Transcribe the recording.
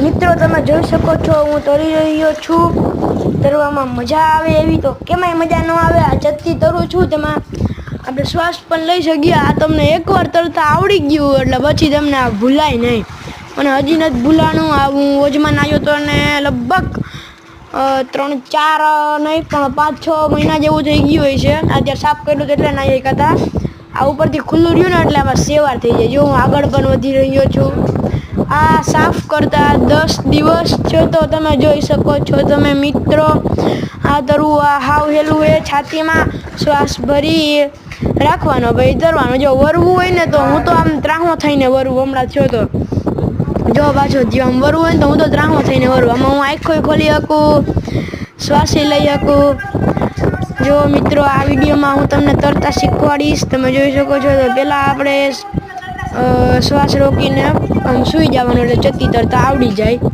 મિત્રો તમે જોઈ શકો છો હું તરી રહ્યો છું. તરવામાં મજા આવે એવી તો કેમાંય મજા ન આવે. આ જતી તરું છું તેમાં આપણે શ્વાસ પણ લઈ શકીએ. આ તમને એકવાર તરતા આવડી ગયું એટલે પછી તમને આ ભૂલાય નહીં. અને હજી નથી ભૂલાનું. આ હું ઓજમાં આવ્યો તો ને લગભગ 3-4 નહીં પણ 5-6 મહિના જેવું થઈ ગયું હોય છે. અત્યારે સાફ કર્યું એટલે ના એક હતા. આ ઉપરથી ખુલ્લું રહ્યું ને એટલે આમાં સેવાર થઈ જાય. જો હું આગળ પણ વધી રહ્યો છું. આ સાફ કરતા 10 દિવસ છે તો તમે જોઈ શકો છો તમે મિત્રો. આ તરવું આ હાવ હેલું એ છાતીમાં શ્વાસ ભરી રાખવાનો ભાઈ તરવાનો. જો વરવું હોય ને તો હું તો આમ ત્રાહો થઈને વરવું હમણાં થયો તો. જો પાછો આમ વરવું હોય ને તો હું તો ત્રાહો થઈને વરવું. આમાં હું આંખો ખોલી શકું, શ્વાસ લઈ શકું. જો મિત્રો આ વિડીયોમાં હું તમને તરતા શીખવાડીશ. તમે જોઈ શકો છો તો પહેલાં આપણે શ્વાસ રોકીને આમ સૂઈ જવાનું એટલે જતી તરતા આવડી જાય.